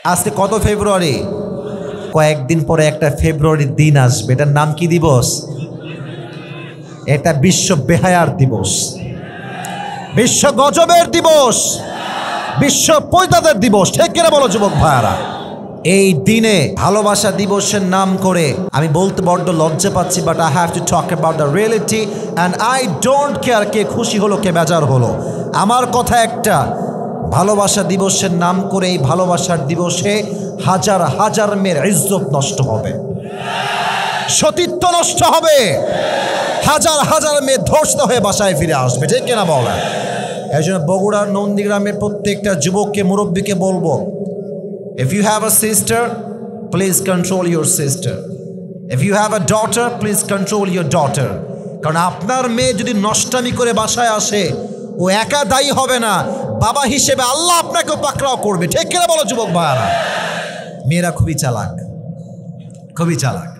আজকে কত ফেব্রুয়ারি? কয়েকদিন পরে একটা ফেব্রুয়ারির দিন আসবে, এটার নাম কি দিবস? এটা বিশ্ব বেহায়ার দিবস, বিশ্ব গজবের দিবস, বিশ্ব পৈতাদের দিবস। ঠিক কিনা বলো যুবক ভাইয়ারা? এই দিনে ভালোবাসা দিবসের নাম করে আমি বলতে বড্ড লজ্জা পাচ্ছি, but I have to talk about the reality and I don't care কে খুশি হলো কে বেজার হলো। আমার কথা একটা, ভালোবাসা দিবসের নাম করে এই ভালোবাসার দিবসে হাজার হাজার মেয়ের ইজ্জত নষ্ট হবে, সতীত্ব নষ্ট হবে, হাজার হাজার মেয়ে ধর্ষিত হয়ে বাসায় ফিরে আসবে। ঠিক কিনা বলেন? এই জন্য বগুড়ার নন্দীগ্রামের প্রত্যেকটা যুবককে, মুরব্বীকে বলবো, if you have a sister, please control your sister. If you have a daughter, please control your daughter. কারণ আপনার মেয়ে যদি নষ্টামি করে বাসায় আসে, ও একা দায়ী হবে না, বাবা হিসেবে আল্লাহ আপনাকেও পাকড়াও করবে। ঠিক কিনা বলো যুবক ভাইয়ারা? মেয়েরা খুবই চালাক, খুবই চালাক।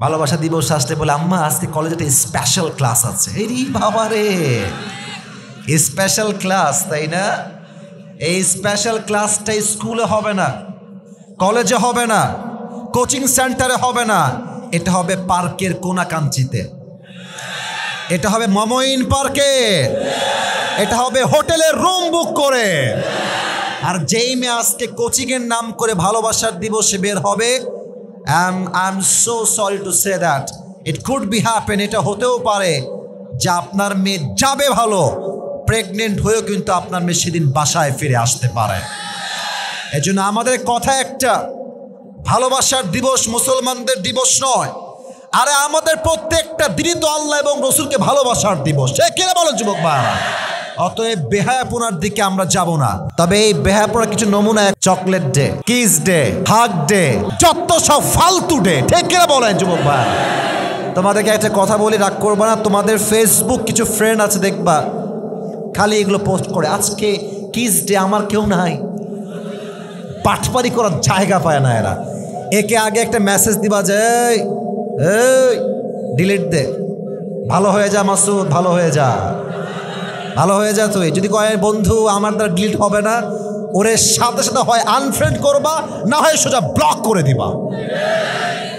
ভালোবাসা দিবস আসলে বলে, আম্মা আজকে কলেজে একটা স্পেশাল ক্লাস আছে। এই বাবা রে, স্পেশাল ক্লাস, তাই না? এই স্পেশাল ক্লাসটা স্কুলে হবে না, কলেজে হবে না, কোচিং সেন্টারে হবে না, এটা হবে পার্কের কোনাকাঞ্চিতে, এটা হবে মমইন পার্কে, এটা হবে হোটেলের রুম বুক করে। আর যেই মেয়ে আজকে কোচিংয়ের নাম করে ভালোবাসার দিবসে বের হবে, I'm so sorry to say that it could be happen, এটা হতেও পারে যে আপনার মেয়ে যাবে ভালো, প্রেগনেন্ট হয়েও কিন্তু আপনার মেয়ে সেদিন বাসায় ফিরে আসতে পারে। এই জন্য আমাদের কথা একটা, ভালোবাসার দিবস মুসলমানদের দিবস নয়, আরে আমাদের প্রত্যেকটা দিনই তো আল্লাহ এবং রসুলকে ভালোবাসার দিবস। সে কিনা বলেন যুবক ভাইরা? অতএব বেহায়াপনার দিকে আমরা যাব না। তবে এই বেহায়াপনার কিছু নমুনা, chocolate day, kiss day, hug day, যত সব ফালতু ডে। ঠিক কিনা বলেন যুবক ভাই? তোমাদেরকে একটা কথা বলি, রাগ করবা না, তোমাদের ফেসবুক কিছু ফ্রেন্ড আছে দেখবা খালি এগুলো পোস্ট করে, আজকে কিস ডে, আমার কেউ নাই। পাটপারি করার জায়গা পায় না এরা। একে আগে একটা মেসেজ দিবা যে এই ডিলিট দে, ভালো হয়ে যা মাসুদ, ভালো হয়ে যা, ভালো হয়ে যা। তুই যদি কয় বন্ধু আমার দ্বারা ডিলিট হবে না, ওরে সাথে সাথে হয় আনফ্রেন্ড করবা, না হয় সোজা ব্লক করে দিবা।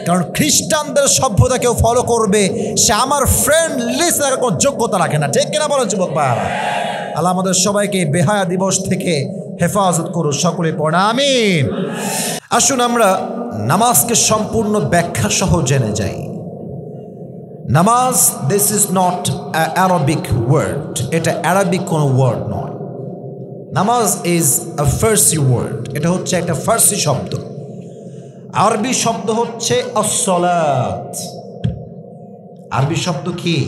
কারণ খ্রিস্টানদের সভ্যতা কেউ ফলো করবে, সে আমার ফ্রেন্ড লিস্ট রাখার কোনো যোগ্যতা রাখে না। ঠিক কিনা বলেন যুবক ভাইরা? আল্লাহ আমাদের সবাইকে বেহায়া দিবস থেকে হেফাজত করুন, সকলে পড়া আমিন। আসুন আমরা নামাজকে সম্পূর্ণ ব্যাখ্যা সহ জেনে যাই। নামাজ, this is not Arabic word, এটা অ্যারাবিক কোনো ওয়ার্ড নয়। নামাজ ইজ আ ফার্সি ওয়ার্ড, এটা হচ্ছে একটা ফার্সি শব্দ। আরবি শব্দ হচ্ছে আসসালাত। আরবি শব্দ কি?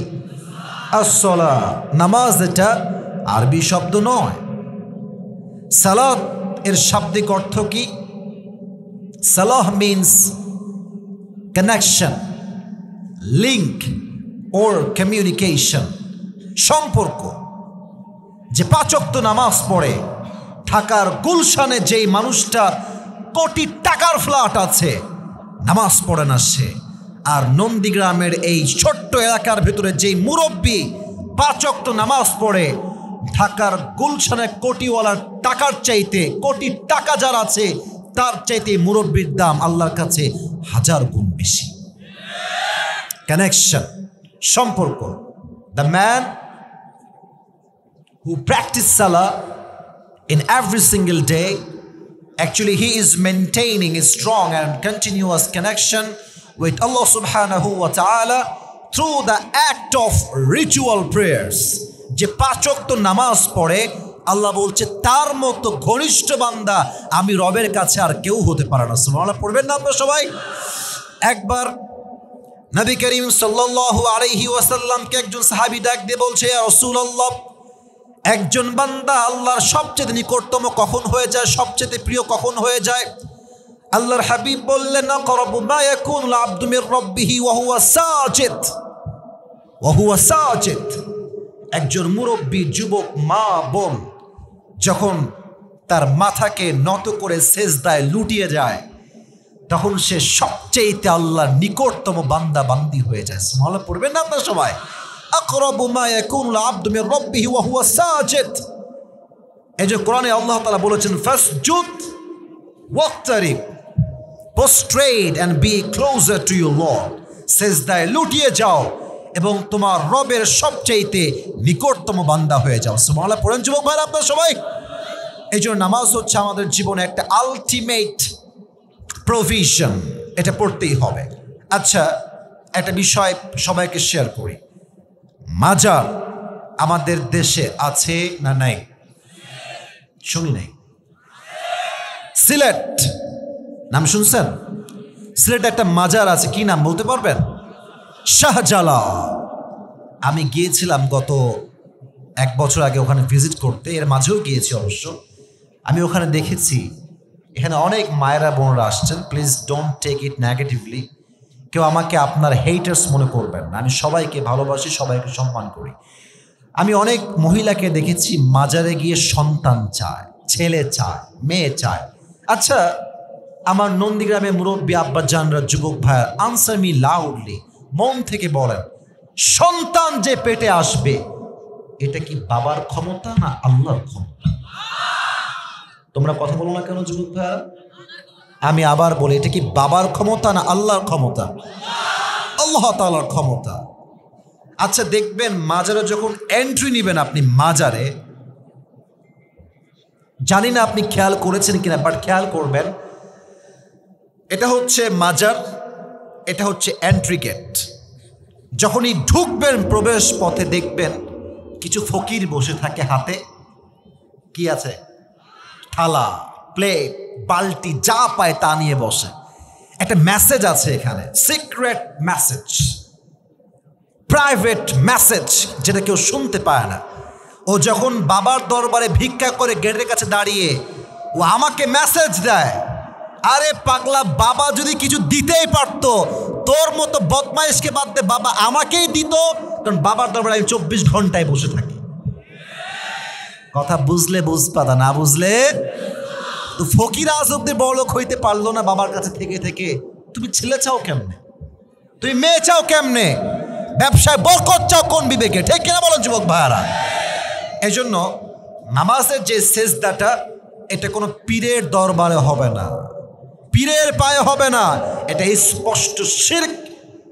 আসসালাত। নামাজ এটা আরবি শব্দ নয়। সালাত এর শাব্দিক অর্থ কি? সালাহ মিন্স কানেকশন, লিঙ্ক ওর কমিউনিকেশন, সম্পর্ক। যে 5 ওয়াক্ত নামাজ পড়ে, ঢাকার গুলশানে যেই মানুষটা কোটি টাকার ফ্ল্যাট আছে, নামাজ পড়ে না সে। আর নন্দীগ্রামের এই ছোট্ট এলাকার ভিতরে যেই মুরব্বী 5 ওয়াক্ত নামাজ পড়ে, ঢাকার গুলশানে কোটিওয়ালার টাকার চাইতে, কোটি টাকা যার আছে তার চাইতে মুরব্বীর দাম আল্লাহর কাছে 1000 গুণ বেশি। কানেকশন, সম্পর্ক। The man who practice salah in every single day, actually he is maintaining a strong and continuous connection with Allah subhanahu wa ta'ala through the act of ritual prayers. যে 5 ওয়াক্ত নামাজ পড়ে, আল্লাহ বলছে তার মতো ঘনিষ্ঠ বান্দা আমি রবের কাছে আর কেউ হতে পারে না। সুবহানাল্লাহ পড়বেন না আপনারা সবাই? একবার নবী করিম সাল্লাল্লাহু আলাইহি ওয়াসাল্লামকে একজন সাহাবী ডাক দিয়ে বলছে, ইয়া রাসূলুল্লাহ, একজন বান্দা আল্লাহর সবচেয়ে নিকটতম কখন হয়ে যায়, সবচেয়ে প্রিয় কখন হয়ে যায়? আল্লাহর হাবিব বললেন, আকরাবু মা ইয়াকুনুল আবদু মির রাব্বিহি ওয়া হুয়া সাজিদ, ওয়া হুয়া সাজিদ। একজন মুরব্বী যুবক মা বোন যখন তার মাথাকে নত করে সেজদায় লুটিয়ে যায়, তখন সে সবচেয়ে আল্লাহর নিকটতম বান্দা বান্দি হয়ে যায়। সুবহানাল্লাহ পড়বেন না আপনারা সবাই? আকরাবু মা ইয়াকুনুল আবদু মির রাব্বিহি ওয়া হুয়া সাজিদ। এই যে কোরআনে আল্লাহ তাআলা বলেছেন ফাসজুদ ওয়াক্তারিব, prostrate and be closer to your Lord, সেজদায় লুটিয়ে যাও এবং তোমার রবের সবচাইতে নিকটতম বান্দা হয়ে যাও। সুবহানাল্লাহ পড়েন যুবক ভাইরা আপনারা সবাই। এই জন্য নামাজ হচ্ছে আমাদের জীবনে একটা আলটিমেট প্রভিশন, এটা পড়তেই হবে। আচ্ছা, একটা বিষয় সবাইকে শেয়ার করি, মাজার আমাদের দেশে আছে না নাই? শুনি নাই। সিলেট নাম শুনছেন? সিলেটে একটা মাজার আছে, কি নাম বলতে পারবেন? শাহজালাল। আমি গিয়েছিলাম গত 1 বছর আগে ওখানে ভিজিট করতে, এর মাঝেও গিয়েছি অবশ্য। আমি ওখানে দেখেছি এখানে অনেক মায়েরা বোনরা আসছেন, please don't take it negatively. কেউ আমাকে আপনার হেটার্স মনে করবেন না, আমি সবাইকে ভালোবাসি, সবাইকে সম্মান করি। আমি অনেক মহিলাকে দেখেছি মাজারে গিয়ে সন্তান চায়, ছেলে চায়, মেয়ে চায়। আচ্ছা, আমার নন্দীগ্রামে মুরব্বী আব্বাজানরা, যুবক ভাইয়ার, আনসার মি লাউডলি, মন থেকে বলেন, সন্তান যে পেটে আসবে এটা কি বাবার ক্ষমতা না আল্লাহর ক্ষমতা? তোমরা কথা বলো না কেন যুবক ভাইয়া? আমি আবার বলি, এটা কি বাবার ক্ষমতা না আল্লাহর ক্ষমতা? আল্লাহ তাআলার ক্ষমতা। আচ্ছা, দেখবেন মাজারে যখন এন্ট্রি নেবেন আপনি মাজারে, জানি না আপনি খেয়াল করেছেন কিনা, বাট খেয়াল করবেন, এটা হচ্ছে মাজার, এটা হচ্ছে এন্ট্রি গেট। যখনই ঢুকবেন প্রবেশ পথে দেখবেন কিছু ফকির বসে থাকে, হাতে কি আছে? থালা, প্লেট, বালতি, যা পায় তা নিয়ে বসে। একটা মেসেজ আছে এখানে, সিক্রেট মেসেজ, প্রাইভেট মেসেজ, যেটা কেউ শুনতে পায় না। ও যখন বাবার দরবারে ভিক্ষা করে গেটের কাছে দাঁড়িয়ে ও আমাকে মেসেজ দেয়, আরে পাগলা, বাবা যদি কিছু দিতেই পারতো, তোর মতো বদমাইশকে বাদ দে, বাবা আমাকেই দিত, কারণ বাবার দরবারে আমি 24 ঘন্টায় বসে থাকি। কথা বুঝলে বুঝপাতা, না বুঝলে তো ফকির আজ অব্দি বড়লোক হইতে পারলো না বাবার কাছে থেকে থেকে। তুমি ছেলে চাও কেমনে? তুমি মেয়ে চাও কেমনে? ব্যবসায় বরকত চাও কোন বিবেকে? ঠিক কিনা বলেন যুবক ভাইয়ারা? এই জন্য নামাজের যে সেজদাটা, এটা কোনো পীরের দরবারে হবে না, পীরের পায়ে হবে না, এটা স্পষ্ট শিরক,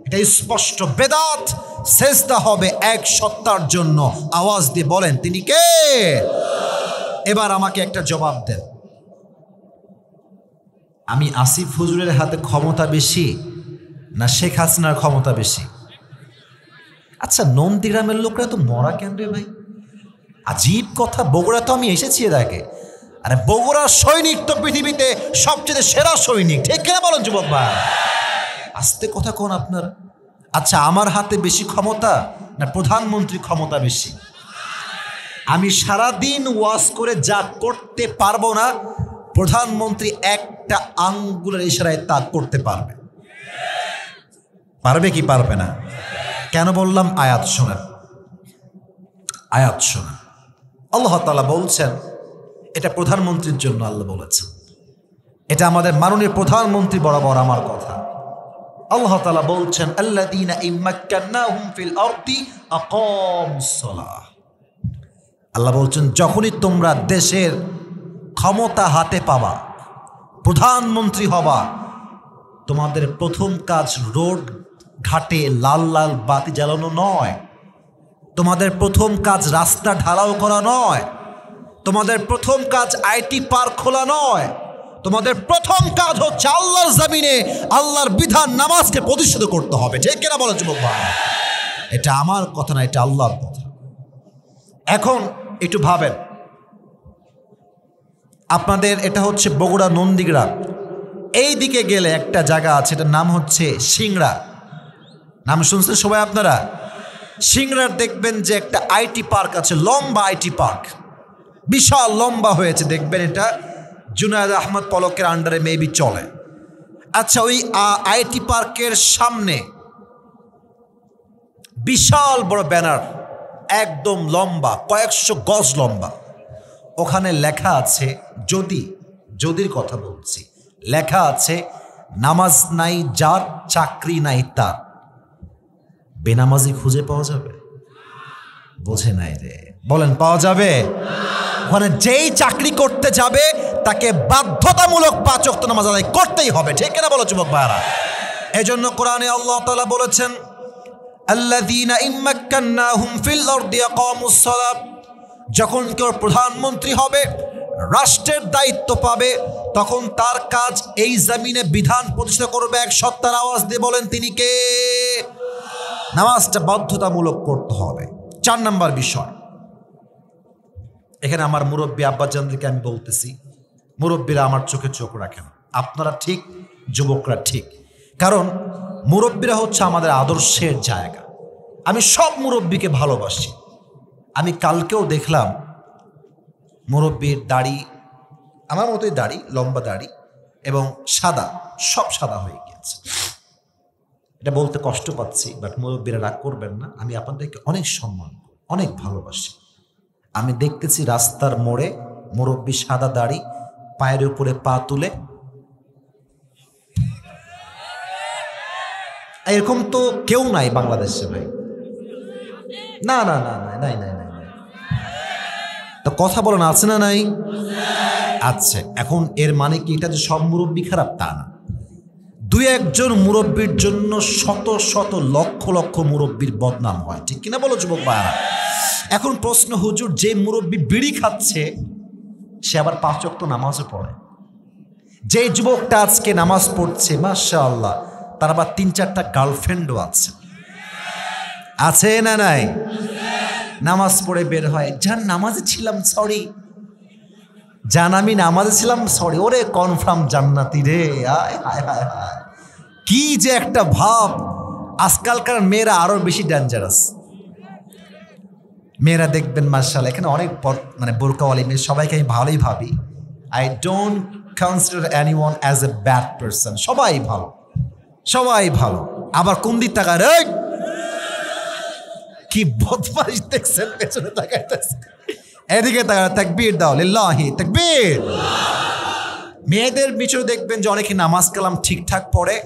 এটা স্পষ্ট বেদাত। সেজদা হবে এক সত্তার জন্য। আওয়াজ দিয়ে বলেন তিনি কে? এবার আমাকে একটা জবাব দেন, আমি আসিফ হুজুরের হাতে ক্ষমতা বেশি না শেখ হাসিনার ক্ষমতা বেশি? আচ্ছা, নন্দীগ্রামের লোকরা তো মরা কেন রে ভাই? আজীব কথা। বগুড়া তো আমি এসেছি এর আগে, আরে বগুড়ার সৈনিক তো পৃথিবীতে সবচেয়ে সেরা সৈনিক। ঠিক কিনা বলেন যুবক ভাই? আস্তে কথা কোন আপনার? আচ্ছা, আমার হাতে বেশি ক্ষমতা না প্রধানমন্ত্রী ক্ষমতা বেশি? আমি সারাদিন ওয়াজ করে যা করতে পারবো না, প্রধানমন্ত্রী একটা আঙ্গুলের ইশারায় তা করতে পারবে। পারবে কি পারবে না? কেন বললাম? আয়াত শোনেন, আয়াত শোনেন। আল্লাহ তাআলা বলছেন, এটা প্রধানমন্ত্রীর জন্য আল্লাহ বলেছেন, এটা আমাদের মাননীয় প্রধানমন্ত্রী বরাবর আমার কথা। আল্লাহ তাআলা বলছেন, আল্লাযীনা ইম্মাক্কান্নাহুম ফিল আরদি আকামুস সালাহ। আল্লাহ বলছেন, যখনই তোমরা দেশের ক্ষমতা হাতে পাবা, প্রধানমন্ত্রী হবা, তোমাদের প্রথম কাজ রোড ঘাটে লাল লাল বাতি জ্বালানো নয়, তোমাদের প্রথম কাজ রাস্তা ঢালাও করা নয়, তোমাদের প্রথম কাজ আইটি পার্ক খোলা নয়, তোমাদের প্রথম কাজ হচ্ছে আল্লাহর জমিনে আল্লাহর বিধান নামাজকে প্রতিষ্ঠিত করতে হবে। ঠিক কিনা বলেন যুবক ভাই? এটা আমার কথা না, এটা আল্লাহর কথা। এখন একটু ভাবেন, আপনাদের এটা হচ্ছে বগুড়া নন্দীগ্রাম, এই দিকে গেলে একটা জায়গা আছে, এটার নাম হচ্ছে সিংড়া। নাম শুনছেন সবাই আপনারা? সিংড়ার দেখবেন যে একটা আইটি পার্ক আছে, লম্বা আইটি পার্ক, বিশাল লম্বা হয়েছে, দেখবেন এটা জুনায়েদ আহমদ পলকের আন্ডারে মেবি চলে। আচ্ছা, ওই আইটি পার্কের সামনে বিশাল বড় ব্যানার, একদম লম্বা, কয়েকশো গজ লম্বা। ওখানে লেখা আছে, যদির কথা বলছি, লেখা আছে, নামাজ নাই যার, চাকরি নাই তার। বেনামাজি খুঁজে পাওয়া যাবে? বোঝে নাই রে, বলেন পাওয়া যাবে? ওখানে যেই চাকরি করতে যাবে তাকে বাধ্য বাধ্যতামূলক 5 ওয়াক্ত নামাজ আদায় করতেই হবে, ঠিক কিনা বলো যুবক ভাইরা? এজন্য কোরআনে আল্লাহ তাআলা বলেছেন, আল্লাযীনা ইম্মাক্কান্নাহুম ফিল আরদি আকামুস সালাত, যখন কেউ প্রধানমন্ত্রী হবে, রাষ্ট্রের দায়িত্ব পাবে, তখন তার কাজ এই জমিনে বিধান প্রতিষ্ঠা করবে। এক সত্তার আওয়াজ দিয়ে বলেন তিনি কে? নামাজটা বাধ্যতামূলক করতে হবে। 4 নাম্বার বিষয়, এখানে আমার মুরব্বী আব্বাজানদেরকে আমি বলতেছি, মুরব্বীরা আমার চোখে চোখ রাখেন, আপনারা ঠিক, যুবকরা ঠিক, কারণ মুরব্বীরা হচ্ছে আমাদের আদর্শের জায়গা। আমি সব মুরব্বীকে ভালোবাসি। আমি কালকেও দেখলাম মুরব্বীর দাড়ি আমার মতোই দাড়ি, লম্বা দাড়ি এবং সাদা, সব সাদা হয়ে গিয়েছে। এটা বলতে কষ্ট পাচ্ছি, বাট মুরব্বীরা রাগ করবেন না, আমি আপনাদেরকে অনেক সম্মান, অনেক ভালোবাসি। আমি দেখতেছি রাস্তার মোড়ে মুরব্বী সাদা দাড়ি, পায়ের উপরে পা তুলে, এরকম তো কেউ নাই বাংলাদেশে ভাই। না না না না নাই নাই নাই নাই, তো কথা বলেন আছে না নাই? আচ্ছা, এখন এর মানে কি এটা যে সব মুরব্বী খারাপ? তা না। 2-1 জন মুরব্বীর জন্য শত শত লক্ষ লক্ষ মুরব্বীর বদনাম হয়, ঠিক কিনা বলো যুবক ভাইরা? এখন প্রশ্ন, হুজুর যে মুরব্বী বিড়ি খাচ্ছে সে আবার 5 ওয়াক্ত নামাজও পড়ে, যে যুবকটা আজকে নামাজ পড়ছে মাশাআল্লাহ তার আবার 3-4টা গার্লফ্রেন্ডও আছে, আছে না নাই? নামাজ পড়ে বের হয়, জান নামাজে ছিলাম সরি, জান আমি নামাজে ছিলাম সরি, ওরে কনফার্ম জান্নাতি রে। আয় হায় হায় হায়, কি যে একটা ভাব। আজকালকার মেয়েরা আরো বেশি ডেঞ্জারাস। মেয়েরা দেখবেন মাশাআল্লাহ, এখানে অনেক মানে বোরকাওয়ালি মেয়ে, সবাইকে আমি ভালোই ভাবি। I don't consider anyone as a bad person, সবাই ভালো, সবাই ভালো। আবার কোন দিক তাকায় রে, কি বদমাইশ দেখছেন, পেছনে তাকাইতেছে, এদিকে তাকায়, তাকবীর দাও, লিল্লাহি তাকবীর। মেয়েদের পিছনে দেখবেন যে অনেকে নামাজ কালাম ঠিকঠাক পড়ে,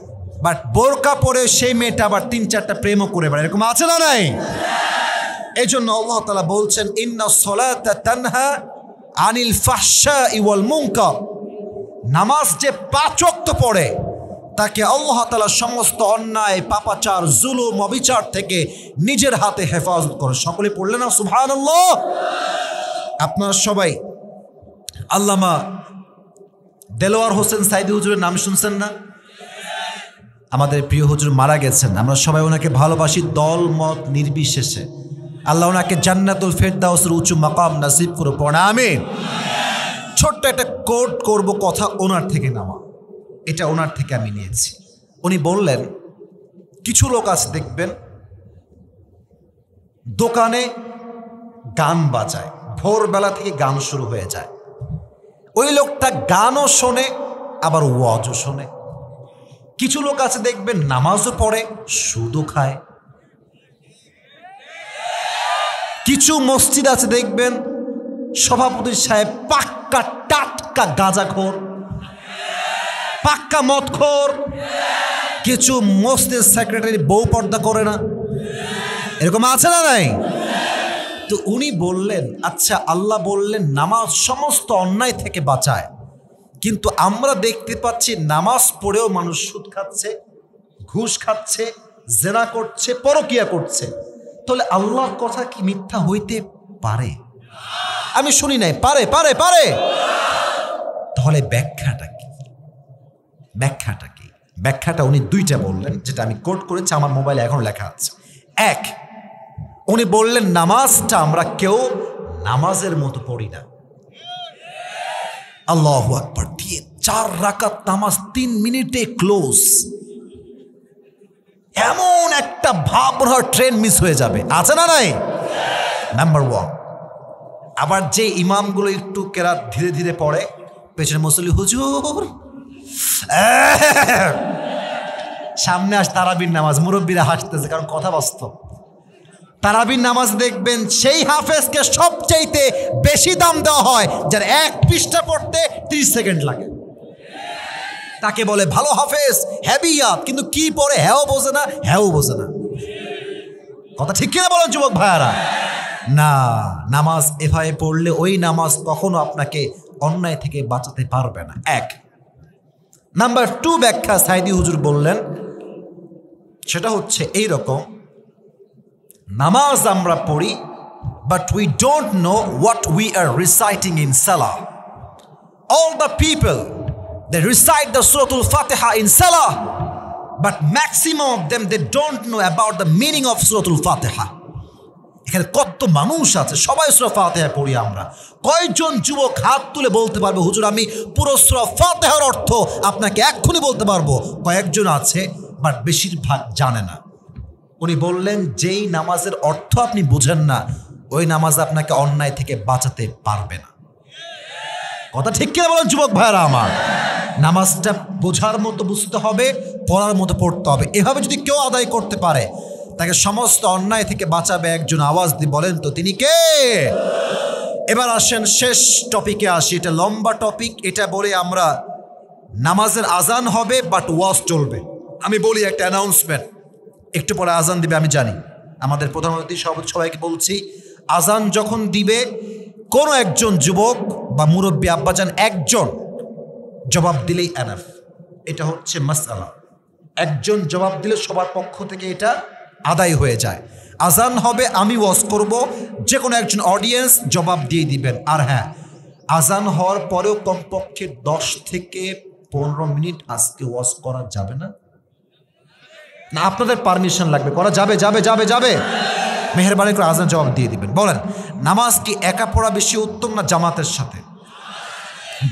বাট বোরকা পরে সেই মেয়েটা আবার 3-4টা প্রেমও করে বেড়ায়, এরকম আছে না নাই? এই জন্য আল্লাহ তাআলা বলছেন, ইন্নাস সালাতা তানহা আনিল ফাহশাই ওয়াল মুনকার, নামাজ যে 5 ওয়াক্ত পড়ে তাকে আল্লাহ তাআলা সমস্ত অন্যায়, পাপাচার, জুলুম, অবিচার থেকে নিজের হাতে হেফাজত করে। সকলে পড়লেন না সুবহানাল্লাহ? আপনারা সবাই আল্লামা দেলোয়ার হোসেন সাইদি হুজুরের নাম শুনছেন না? আমাদের প্রিয় হুজুর মারা গেছেন, আমরা সবাই ওনাকে ভালোবাসি, দল মত নির্বিশেষে। আল্লাহ ওনাকে জান্নাতুল ফেরদাউসের উঁচু মাকাম নসিব করে, পড়া আমিন। ছোট্ট একটা কোট করব, কথা ওনার থেকে নেওয়া, এটা ওনার থেকে আমি নিয়েছি। উনি বললেন, কিছু লোক আছে দেখবেন দোকানে গান বাজায়, ভোরবেলা থেকে গান শুরু হয়ে যায়, ওই লোকটা গানও শোনে আবার ওয়াজও শোনে। কিছু লোক আছে দেখবেন নামাজও পড়ে, সুদও খায়। কিছু মসজিদ আছে দেখবেন সভাপতি সাহেব পাক্কা টাটকা গাঁজাখোর, পাক্কা মদখোর। কিছু মসজিদ সেক্রেটারি বউ পর্দা করে না, এরকম আছে না নাই? তো উনি বললেন, আচ্ছা আল্লাহ বললেন নামাজ সমস্ত অন্যায় থেকে বাঁচায়, কিন্তু আমরা দেখতে পাচ্ছি নামাজ পড়েও মানুষ সুদ খাচ্ছে, ঘুষ খাচ্ছে, জেনা করছে, পরকিয়া করছে। তাহলে আল্লাহর কথা কি মিথ্যা হইতে পারে? আমি শুনি নাই, পারে পারে পারে। তাহলে ব্যাখ্যাটা কি? ব্যাখ্যাটা কি? ব্যাখ্যাটা উনি 2টা বললেন, যেটা আমি কোট করেছি, আমার মোবাইলে এখন লেখা আছে। 1, উনি বললেন নামাজটা আমরা কেউ নামাজের মতো পড়ি না। আল্লাহু আকবার দিয়ে 4 রাকাত নামাজ 3 মিনিটে ক্লোজ, এমন একটা ভাব ট্রেন মিস হয়ে যাবে, আছে না নাই? নাম্বার 1। আবার যে ইমামগুলো একটু কেরাত ধীরে ধীরে পড়ে, পেছনে মুসল্লি হুজুর, সামনে আস তারাবির নামাজ, মুরব্বীরা হাসতেছে কারণ কথা বাস্তব। তারাবির নামাজ দেখবেন সেই হাফেজকে সবচাইতে বেশি দাম দেওয়া হয়, যার 1 পৃষ্ঠা পড়তে 30 সেকেন্ড লাগে, তাকে বলে ভালো হাফেজ, হ্যাবিয়াত, কিন্তু কি পড়ে হ্যাও বোঝে না, হ্যাও বোঝে না। কথা ঠিক কিনা বলেন যুবক ভাইয়ারা? না, নামাজ এভাবে পড়লে ওই নামাজ কখনো আপনাকে অন্যায় থেকে বাঁচাতে পারবে না। এক। নাম্বার 2 ব্যাখ্যা সাইদি হুজুর বললেন, সেটা হচ্ছে এই রকম, নামাজ আমরা পড়ি but we don't know what we are reciting in salah. All the people, they recite the Surah Al-Fatiha in salah, but maximum of them, they don't know about the meaning of Surah Al-Fatiha. এখানে কত মানুষ আছে, সবাই সূরা ফাতিহা পড়ি আমরা। কয়জন যুবক হাত তুলে বলতে পারবে হুজুর আমি পুরো সূরা ফাতিহার অর্থ আপনাকে এক্ষুনি বলতে পারবো? কয়েকজন আছে, বাট বেশিরভাগ জানে না। উনি বললেন, যেই নামাজের অর্থ আপনি বুঝেন না, ওই নামাজ আপনাকে অন্যায় থেকে বাঁচাতে পারবে না। কথা ঠিক কিনা বলেন যুবক ভাইরা আমার? নামাজটা বোঝার মতো বুঝতে হবে, পড়ার মতো পড়তে হবে। এভাবে যদি কেউ আদায় করতে পারে, তাকে সমস্ত অন্যায় থেকে বাঁচাবে। একজন আওয়াজ দিয়ে বলেন তো তিনি কে? এবার আসেন শেষ টপিকে আসি। এটা লম্বা টপিক। এটা বলে আমরা, নামাজের আজান হবে বাট ওয়াজ চলবে। আমি বলি একটা অ্যানাউন্সমেন্ট, একটু পরে আজান দিবে, আমি জানি। আমাদের প্রধান অতিথি সবাইকে বলছি, আজান যখন দিবে কোনো একজন যুবক বা মুরব্বী আব্বাজান একজন জবাব দিলেই এনাফ। এটা হচ্ছে মাসআলা। একজন জবাব দিলে সবার পক্ষ থেকে এটা আদায় হয়ে যায়। আজান হবে, আমি ওয়াজ করব, যে কোনো একজন অডিয়েন্স জবাব দিয়ে দিবেন। আর হ্যাঁ, আজান হওয়ার পরেও কমপক্ষে 10 থেকে 15 মিনিট আজকে ওয়াজ করা যাবে না? না, আপনাদের পারমিশন লাগবে। করা যাবে? যাবে যাবে যাবে মেহেরবানি করে আজান জবাব দিয়ে দিবেন। বলেন, নামাজ কি একা পড়া বেশি উত্তম না জামাতের সাথে?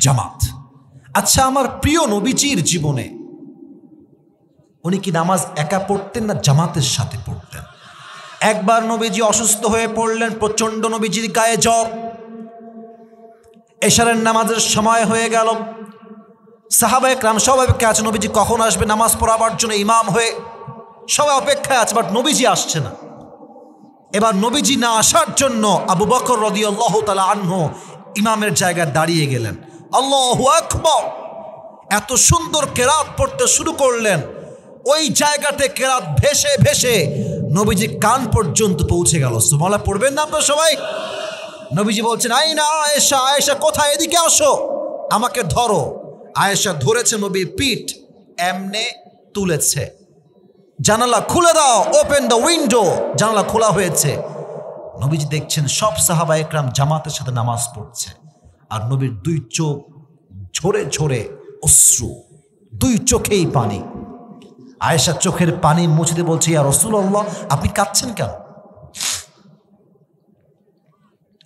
জামাত। আচ্ছা, আমার প্রিয় নবীজির জীবনে উনি কি নামাজ একা পড়তেন না জামাতের সাথে পড়তেন? একবার নবীজি অসুস্থ হয়ে পড়লেন, প্রচন্ড নবীজির গায়ে জ্বর। এশারের নামাজের সময় হয়ে গেল। সাহাবায়ে কেরাম সবাই অপেক্ষায় আছে, নবীজি কখন আসবে নামাজ পড়াবার জন্য ইমাম হয়ে। সবাই অপেক্ষায় আছে, বাট নবীজি আসছে না। এবার নবীজি না আসার জন্য আবু বকর রাদিয়াল্লাহু তাআলা আনহু ইমামের জায়গায় দাঁড়িয়ে গেলেন। আল্লাহু আকবার, এত সুন্দর কেরাত পড়তে শুরু করলেন, ওই জায়গাতে কেরাত ভেসে ভেসে নবীজি কান পর্যন্ত পৌঁছে গেল। সুবহানাল্লাহ পড়বেন না আপনারা সবাই? নবীজি বলছেন, আইনা আয়েশা, আয়েশা কোথায়, এদিকে আসো, আমাকে ধরো। আয়েশা ধরেছে নবীর পিঠ, এমনে তুলেছে। জানালা খুলে দাও, ওপেন দ্য উইন্ডো। জানালা খোলা হয়েছে। নবীজি দেখছেন সব সাহাবা একরাম জামাতের সাথে নামাজ পড়ছে, আর নবীর 2 চোখ ঝরে ঝরে অশ্রু, 2 চোখেই পানি। আয়েশা চোখের পানি মুছতে বলছে, ইয়া রাসূলুল্লাহ, আপনি কাঁদছেন কেন?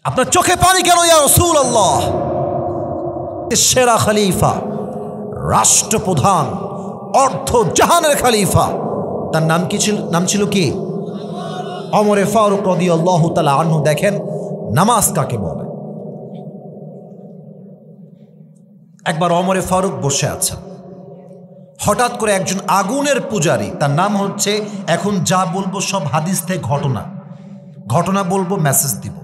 আপনার চোখে পানি কেন ইয়া রাসূলুল্লাহ? সেরা খলিফা, রাষ্ট্রপ্রধান, অর্ধ জাহানের খলিফা, তার নাম কি ছিল? নাম ছিল কি? ওমর ফারুক রাদিয়াল্লাহু তাআলা আনহু। দেখেন নামাজ কাকে বলে। একবার ওমর ফারুক বসে আছেন, হঠাৎ করে একজন আগুনের পূজারী, তার নাম হচ্ছে, এখন যা বলবো সব হাদিস থেকে ঘটনা বলবো, মেসেজ দিব,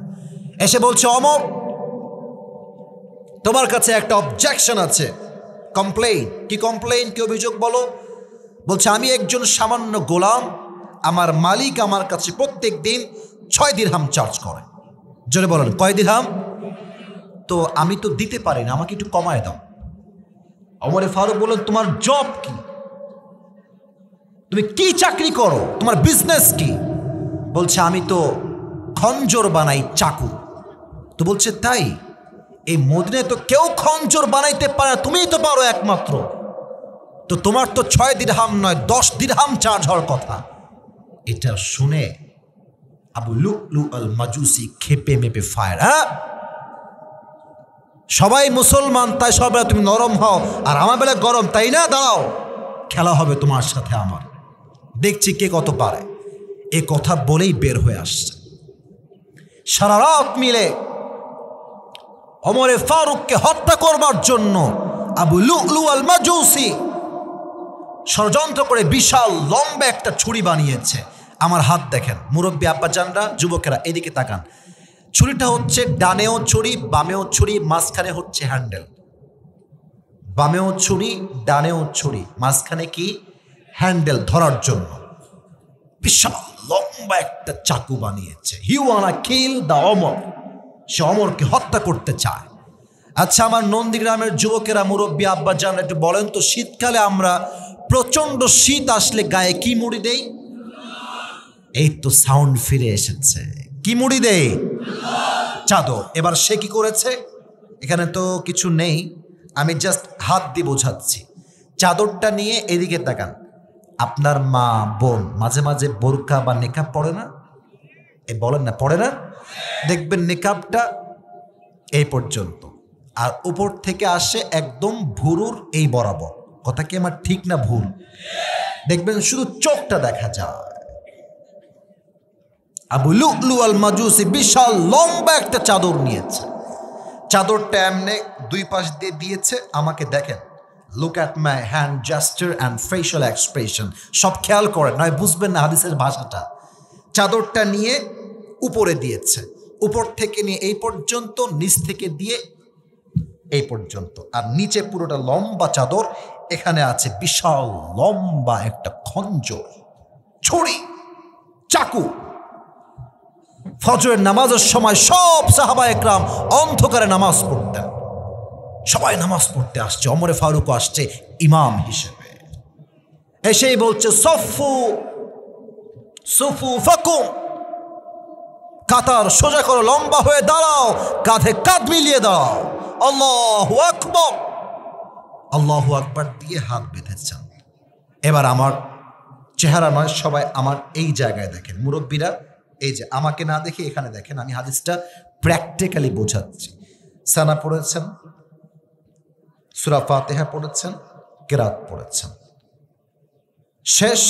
এসে বলছে, ওমর তোমার কাছে একটা অবজেকশন আছে, কমপ্লেইন। কি কমপ্লেইন, কি অভিযোগ বলো? বলছে, আমি একজন সামান্য গোলাম, আমার মালিক আমার কাছে প্রত্যেক দিন 6 দিরহাম চার্জ করে। জোরে বলেন, কয় দিরহাম? তো আমি তো দিতে পারি না, আমাকে একটু কমায় দাও। ওমর ফারুক বললেন, তোমার জব কি? তুমি কি চাকরি করো? তোমার বিজনেস কি? বলছে, আমি তো খঞ্জর বানাই, চাকু। তো বলছে, তাই? এই মদিনায় তো কেউ খঞ্জর বানাইতে পারে না, তুমিই তো পারো একমাত্র। তো তোমার তো 6 দিরহাম নয় 10 দিরহাম চার্জ হওয়ার কথা। এটা শুনে আবু লুলু আল মাজুসি খেপে মেপে ফায়ার। হ্যাঁ, সবাই মুসলমান, তাই সবাই তুমি নরম হও, আর আমার বেলা গরম, তাই না? দাঁড়াও, খেলা হবে তোমার সাথে আমার, দেখছি কে কত পারে। এ কথা বলেই বের হয়ে আসছে। সারা রাত মিলে ওমরে ফারুককে হত্যা করবার জন্য আবু লুলু আল মাজুসি ষড়যন্ত্র করে বিশাল লম্বা একটা ছুরি বানিয়েছে। আমার হাত দেখেন, মুরব্বী আব্বাজানরা, যুবকেরা এদিকে তাকান। ছুরিটা হচ্ছে ডানেও ছুরি, বামেও ছুরি, মাঝখানে হচ্ছে হ্যান্ডেল। বামেও ছুরি, ডানেও ছুরি, মাঝখানে কি? হ্যান্ডেল ধরার জন্য। বিশাল লম্বা একটা চাকু বানিয়েছে। হি ওয়ানা কিল দ্য ওমর। সে ওমরকে হত্যা করতে চায়। আচ্ছা, আমার নন্দীগ্রামের যুবকেরা, মুরব্বী আব্বা জান, একটু বলেন তো, শীতকালে আমরা প্রচন্ড শীত আসলে গায়ে কি মুড়ি দেই? এই তো সাউন্ড ফিরে এসেছে। কি মুড়ি দেই? চাদর। এবার সে কি করেছে? এখানে তো কিছু নেই, আমি জাস্ট হাত দিয়ে বোঝাচ্ছি। চাদরটা নিয়ে এদিকে তাকান। আপনার মা বোন মাঝে মাঝে বোরকা বা নিকাব পড়ে না? বলেন না, পড়ে না? দেখবেন নিকাবটা এই পর্যন্ত, আর উপর থেকে আসে একদম ভুরুর এই বরাবর। কথা কি আমার ঠিক না ভুল? দেখবেন শুধু চোখটা দেখা যায়। আবু লুলু আল মাজুসি বিশাল লম্বা একটা চাদর নিয়েছে। চাদরটা এমনি দুই পাশ দিয়ে দিয়েছে। আমাকে দেখেন, look at my hand gesture and facial expression, সব খেয়াল করেন, নয় বুঝবেন না হাদিসের ভাষাটা। চাদরটা নিয়ে উপরে দিয়েছে, উপর থেকে নিয়ে এই পর্যন্ত, নিচ থেকে দিয়ে এই পর্যন্ত, আর নিচে পুরোটা লম্বা চাদর। এখানে আছে বিশাল লম্বা একটা খঞ্জর, ছুরি, চাকু। ফজরের নামাজের সময় সব সাহাবা একরাম অন্ধকারে নামাজ পড়তেন। সবাই নামাজ পড়তে আসছে, ওমরে ফারুক আসছে ইমাম হিসেবে। এসেই বলছে, সফু সুফু ফাকুম, কাতার সোজা করো, লম্বা হয়ে দাঁড়াও, কাঁধে কাঁধ মিলিয়ে দাও, আল্লাহু আকবার। আল্লাহু আকবার দিয়ে হাত বেঁধেছেন। এবার আমার চেহারা নয়, সবাই আমার এই জায়গায় দেখেন, মুরব্বীরা এই যে আমাকে না দেখে এখানে দেখেন, আমি হাদিসটা প্র্যাকটিক্যালি বোঝাচ্ছি। সানা পড়েছেন, সূরা ফাতিহা পড়েছেন, কিরাত পড়েছেন, শেষ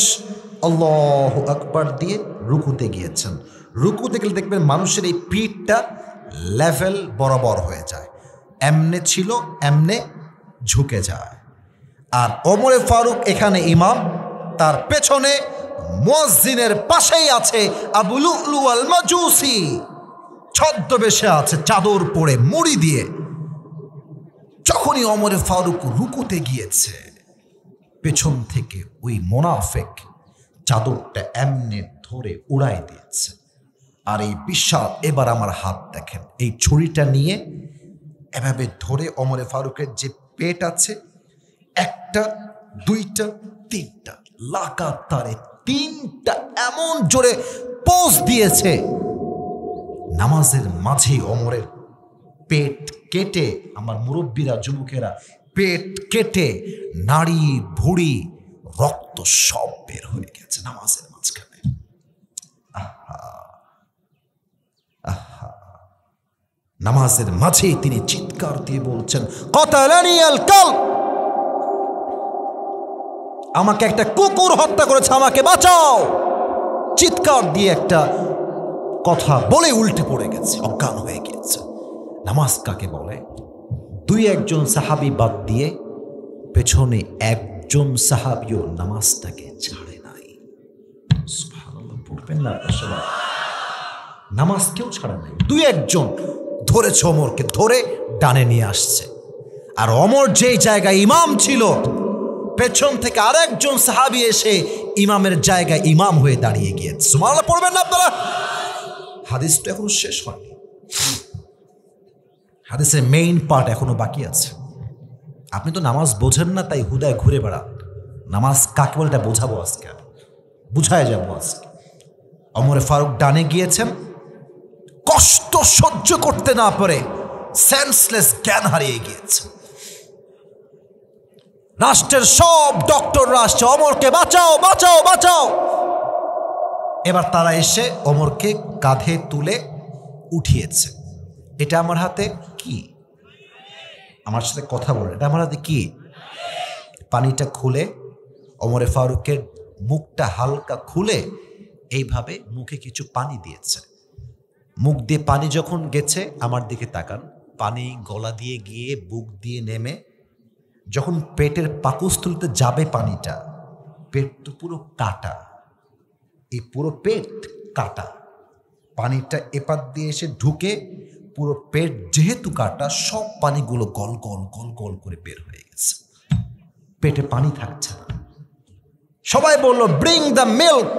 আল্লাহু আকবার দিয়ে রুকুতে গিয়েছেন। রুকুতে গেলে দেখবেন মানুষের এই পিঠটা লেভেল বরাবর হয়ে যায়, এমনে ছিল এমনে ঝুঁকে যায়। আর ওমরে ফারুক এখানে ইমাম, তার পেছনে মুয়াজ্জিনের পাশেই আছে আবু লুলু আল মাজুসি, ছদ্মবেশে আছে, চাদর পরে মুড়ি দিয়ে। যখনই ওমরে ফারুক রুকুতে গিয়েছে, পেছন থেকে ওই মোনাফেক চাদরটা এমনি ধরে উড়াই দিয়েছে। আর এই বিশাল, এবার আমার হাত দেখেন, এই ছুরিটা নিয়ে এভাবে ধরে ওমরে ফারুকের যে পেট আছে, একটা, দুইটা, তিনটা, লাগাতারে তিনটা এমন জোরে পোজ দিয়েছে, নামাজের মাঝেই ওমরের পেট কেটে, আমার মুরব্বীরা, যুবকেরা, পেট কেটে নাড়ি ভুড়ি রক্ত সব বের হয়ে গেছে নামাজের মাঝখানে। আহা আহা, নামাজের মাঝেই তিনি চিৎকার দিয়ে বলছেন, কাতালানি আল কালব, আমাকে একটা কুকুর হত্যা করেছে, আমাকে বাঁচাও। চিৎকার দিয়ে একটা কথা বলে উল্টে পড়ে গেছে, অজ্ঞান হয়ে গিয়েছে। নামাজ কাকে বলে? দুই একজন সাহাবী বাদ দিয়ে পেছনে একজন সাহাবীও নামাজটাকে ছাড়ে নাই। সুবহানাল্লাহ, পড়বেন না সবাই? নামাজ কেউ ছাড়ে নাই, দুই একজন ধরেছে ওমরকে, ধরে ডানে নিয়ে আসছে। আর ওমর যেই জায়গায় ইমাম ছিল, পেছন থেকে আরেকজন সাহাবী এসে ইমামের জায়গায় ইমাম হয়ে দাঁড়িয়ে গিয়েছে। সুবহানাল্লাহ, পড়বেন না আপনারা? হাদিসটা এখনো শেষ হয়নি, হাদিসের মেইন পার্ট এখনো বাকি আছে। আপনি তো নামাজ বোঝেন না, তাই হুদায় ঘুরে বেড়ান। নামাজ কাকে বলে এটা বোঝাবো আজকে, বুঝায় যাবো আজকে। ওমরে ফারুক ডানে গিয়েছেন, কষ্ট সহ্য করতে না পারে সেন্সলেস জ্ঞান হারিয়ে গিয়েছে। রাষ্ট্রের সব ডক্টররা আসছে, ওমরকে বাঁচাও বাঁচাও বাঁচাও। এবার তারা এসে ওমরকে কাঁধে তুলে উঠিয়েছে। এটা আমার হাতে কি? আমার সাথে কথা বলে, এটা আমার হাতে কি? পানিটা খুলে ওমরে ফারুকের মুখটা হালকা খুলে এইভাবে মুখে কিছু পানি দিয়েছে। মুখ দিয়ে পানি যখন গেছে, আমার দিকে তাকান, পানি গলা দিয়ে গিয়ে বুক দিয়ে নেমে যখন পেটের পাকস্থলীতে যাবে পানিটা, পেট তো পুরো কাটা, এই পুরো পেট কাটা, পানিটা এপার দিয়ে এসে ঢুকে পুরো পেট যেহেতু কাটা, সব পানিগুলো গল গল গল গল করে বের হয়ে গেছে, পেটে পানি থাকছে না। সবাই বলল, ব্রিং দ্য মিল্ক,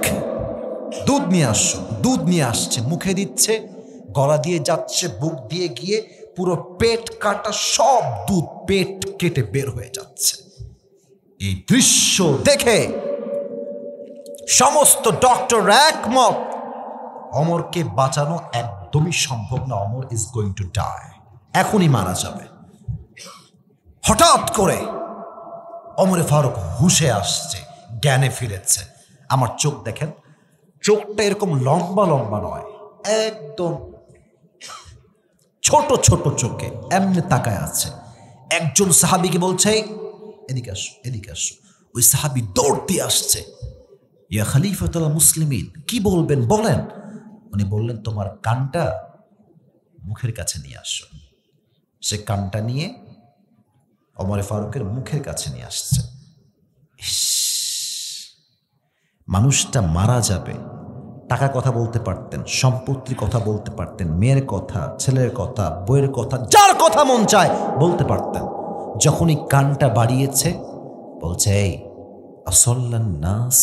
দুধ নিয়ে আসছো। দুধ নিয়ে আসছে, মুখে দিচ্ছে, গলা দিয়ে যাচ্ছে, বুক দিয়ে গিয়ে পুরো পেট কাটা, সব দুধ পেট কেটে বের হয়ে যাচ্ছে। এই দৃশ্য দেখে সমস্ত ডক্টর একমত, অমরকে বাঁচানো একদমই সম্ভব না। অমর ইজ গোয়িং টু ডাই, এখনই মারা যাবে। হঠাৎ করে ওমর ফারুক হুঁশে আসছে, জ্ঞানে ফিরেছে। আমার চোখ দেখেন, চোখটা এরকম লম্বা লম্বা নয়, একদম ছোট ছোট চোখে এমনি তাকায় আছে। একজন সাহাবীকে বলছে, এদিকে আসো, এদিকে আসো। ওই সাহাবী দৌড় দিয়ে আসছে, ইয়া খলিফাতুল মুসলিমিন, কি বলবেন বলেন। উনি বললেন, তোমার কানটা মুখের কাছে নিয়ে আসো। সে কানটা নিয়ে ওমর ফারুকের মুখের কাছে নিয়ে আসছে। মানুষটা মারা যাবে, টাকা কথা বলতে পারতেন, সম্পত্তির কথা বলতে পারতেন, মেয়ের কথা, ছেলের কথা, বইয়ের কথা, যার কথা মন চায় বলতে পারতেন। যখনই কানটা বাড়িয়েছে, বলছে, এই আসল্লান নাস,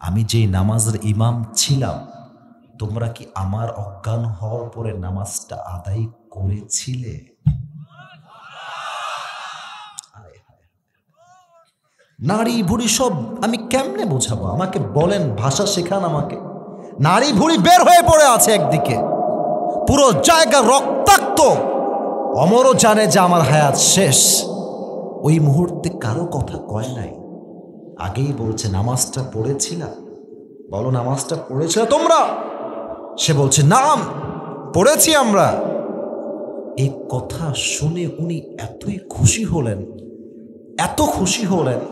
আমি যেই নামাজের ইমাম ছিলাম, তোমরা কি আমার অজ্ঞান হওয়ার পরে নামাজটা আদায় করেছিলে? নারী ভুড়ি সব আমি কেমনে বোঝাবো? আমাকে বলেন, ভাষা শেখান আমাকে। নারী ভুড়ি বের হয়ে পড়ে আছে একদিকে, পুরো জায়গা রক্তাক্ত। অমরও জানে যে আমার হায়াত শেষ। ওই মুহূর্তে কারো কথা কয় নাই, আগেই বলছে, নামাজটা পড়েছিলা? বলো, নামাজটা পড়েছিল তোমরা? সে বলছে, নাম পড়েছি আমরা। এই কথা শুনে উনি এতই খুশি হলেন, এত খুশি হলেন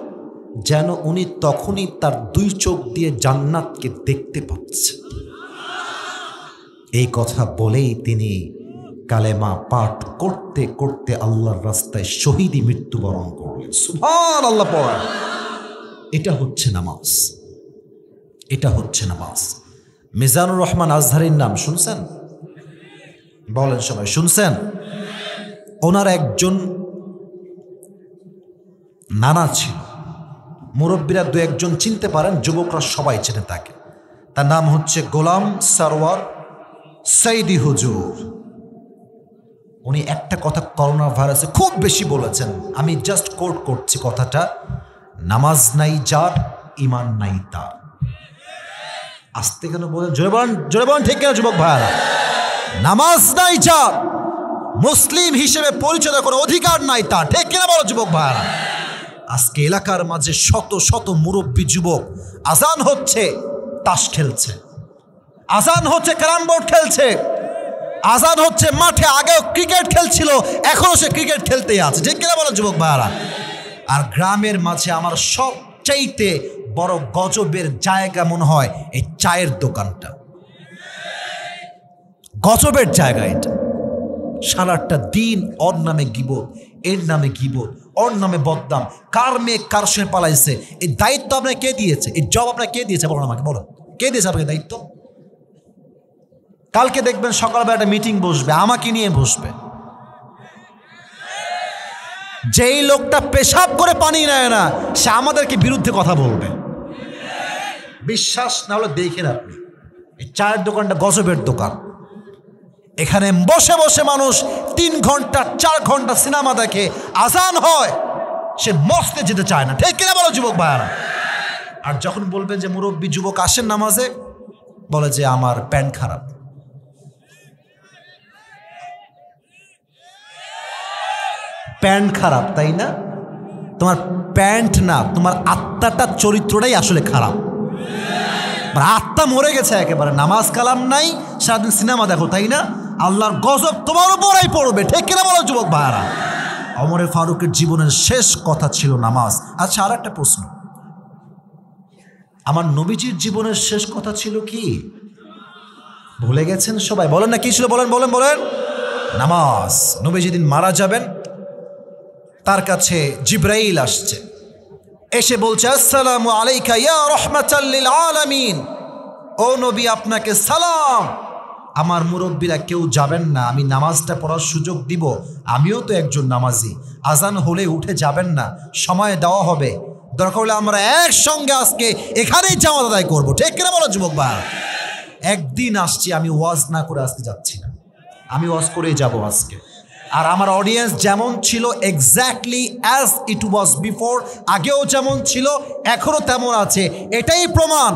যেন উনি তখনই তার দুই চোখ দিয়ে জান্নাতকে দেখতে পাচ্ছেন। এই কথা বলেই তিনি কালেমা পাঠ করতে করতে আল্লাহর রাস্তায় শহীদি মৃত্যুবরণ করলেন। সুবহানাল্লাহ পড়া। এটা হচ্ছে নামাজ, এটা হচ্ছে নামাজ। মিজানুর রহমান আজহারীর নাম শুনছেন? বলেন সবাই, শুনছেন? ওনার একজন নানা ছিল, মুরব্বীরা দু একজন চিনতে পারেন, যুবকরা সবাই চেনে তাকে। তার নাম হচ্ছে গোলাম সারওয়ার সাইদি হুজুর। উনি একটা কথা করোনা ভাইরাসে খুব বেশি বলেছেন, আমি জাস্ট কোট করছি কথাটা, নামাজ নাই যার, ইমান নাই তার। আস্তে কেন বলেন? জোরে বলেন, ঠিক কেন যুবক ভাইরা? নামাজ নাই যার, মুসলিম হিসেবে পরিচয় কোনো অধিকার নাই তার, ঠিক কিনা বলো যুবক ভাইরা? আজকে এলাকার মাঝে শত শত মুরব্বী যুবক আজান হচ্ছে তাস খেলছে, আজান হচ্ছে ক্যারাম বোর্ড খেলছে, আজান হচ্ছে মাঠে, আগেও ক্রিকেট খেলছিল, এখনো সে ক্রিকেট খেলতেই আছে, ঠিক কিনা বলো যুবক ভাইরা? আর গ্রামের মাঝে আমার সবচাইতে বড় গজবের জায়গা মনে হয় এই চায়ের দোকানটা। গজবের জায়গা এটা। সারাটা দিন ওর নামে গিবত, এর নামে গিবত, ওর নামে বদনাম, কার মেয়ে কার সঙ্গে পালাইছে। এই দায়িত্ব আপনাকে কে দিয়েছে? এই জব আপনাকে কে দিয়েছে? বলুন আমাকে, বলুন কে দিয়েছে আপনাকে দায়িত্ব? কালকে দেখবেন সকালবেলা একটা মিটিং বসবে, আমাকে নিয়ে বসবে। যেই লোকটা পেশাব করে পানি নেয় না, সে আমাদেরকে বিরুদ্ধে কথা বলবে। বিশ্বাস না হলে দেখেন আপনি, এই চায়ের দোকানটা গজবের দোকান। এখানে বসে বসে মানুষ 3 ঘন্টা 4 ঘন্টা সিনেমা দেখে, আজান হয়, সে মস্তে যেতে চায় না, ঠিক কিনা বলো যুবক ভাইয়ারা? আর যখন বলবেন যে মুরব্বী যুবক আসেন নামাজে, বলে যে আমার প্যান্ট খারাপ। প্যান্ট খারাপ, তাই না? তোমার প্যান্ট না, তোমার আত্মাটা, চরিত্রটাই আসলে খারাপ। আত্মা মরে গেছে একেবারে। নামাজ কালাম নাই, সারাদিন সিনেমা দেখো, তাই না? আল্লাহর গজব তোমার উপরেই পড়বে, ঠিক কিনা বলো যুবক ভাইয়ারা? ওমর ফারুকের জীবনের শেষ কথা ছিল নামাজ। আচ্ছা, আর একটা প্রশ্ন, আমার নবীজির জীবনের শেষ কথা ছিল কি? ভুলে গেছেন সবাই? বলেন না, কি ছিল? বলেন বলেন বলেন। নামাজ। নবী যেদিন মারা যাবেন, তার কাছে জিবরাইল আসছে, এসে বলছে, আসসালামু আলাইকা ইয়া রাহমাতাল লিল আলামিন। ও নবী, আপনাকে সালাম। আমার মুরব্বীরা কেউ যাবেন না, আমি নামাজটা পড়ার সুযোগ দিব, আমিও তো একজন নামাজি। আজান হলে উঠে যাবেন না, সময় দেওয়া হবে, দরকার হলে আমরা একসঙ্গে আজকে এখানেই জামাত আদায় করবো, ঠিক কিনা বলো যুবক ভাই? একদিন আসছি, আমি ওয়াজ না করে আজকে যাচ্ছি না। আমি ওয়াজ করেই যাব আজকে। আর আমার অডিয়েন্স যেমন ছিল exactly as it was before, আগেও যেমন ছিল এখনও তেমন আছে। এটাই প্রমাণ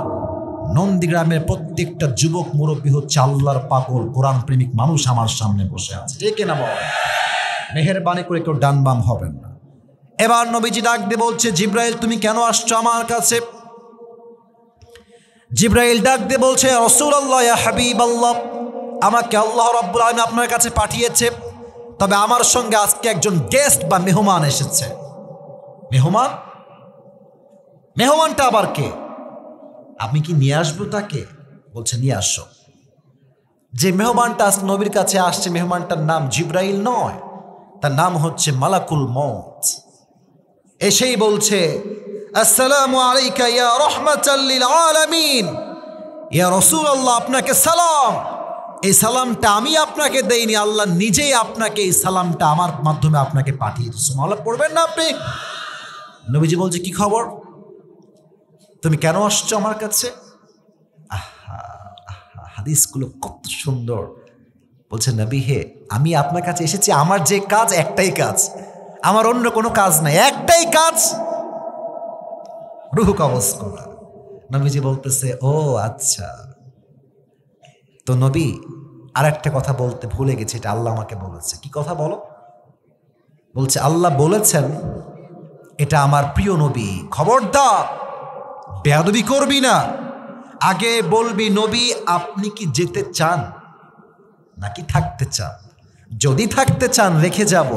নন্দীগ্রামের প্রত্যেকটা যুবক মুরব্বী হচ্ছে আল্লাহর পাগল কোরআন প্রেমিক মানুষ আমার সামনে বসে আছে। ঠিক না বল? মেহেরবানি করে কেউ ডান বাম হবেন না। এবার নবীজি ডাক দিয়ে বলছে, জিব্রাইল তুমি কেন আসছো আমার কাছে? জিব্রাইল ডাক দিয়ে বলছে, রাসূলুল্লাহ ইয়া হাবিবাল্লাহ, আমাকে আল্লাহ রাব্বুল আলামিন আপনার কাছে পাঠিয়েছে, তবে আমার সঙ্গে আজকে একজন গেস্ট বা মেহমান এসেছে। মেহমান? মেহমানটা আবার কে? আপনি কি নিয়ে আসবো তাকে? বলছে নিয়ে আসো। যে মেহমানটা আজকে নবীর কাছে আসছে, মেহমানটার নাম জিব্রাইল নয়, তার নাম হচ্ছে মালাকুল মউত। এসেই বলছে, আসসালামু আলাইকা ইয়া রাহমাতাল লিল আলামিন, ইয়া রাসূলুল্লাহ আপনাকে সালাম। এই সালামটা আমি আপনাকে দেইনি, আল্লাহ নিজেই আপনাকে এই সালামটা আমার মাধ্যমে আপনাকে পাঠিয়েছে। সুবহানাল্লাহ পড়বেন না আপনি? নবীজি বলছে, কি খবর, তুমি কেন আসছো আমার কাছে? হাদিসগুলো কত সুন্দর। বলছে, নবী হে, আমি আপনার কাছে এসেছি, আমার যে কাজ একটাই কাজ, আমার অন্য কোনো কাজ নাই, একটাই কাজ, রূহ কবজ করা। নবীজি বলতেছে, ও আচ্ছা। তো নবী আর একটা কথা বলতে ভুলে গেছে, এটা আল্লাহ আমাকে বলেছে। কি কথা বলো? বলছে, আল্লাহ বলেছেন এটা আমার প্রিয় নবী, খবরদার বেয়াদবি করবি না। আগে বলবি, নবী আপনি কি যেতে চান নাকি থাকতে চান? যদি থাকতে চান রেখে যাব,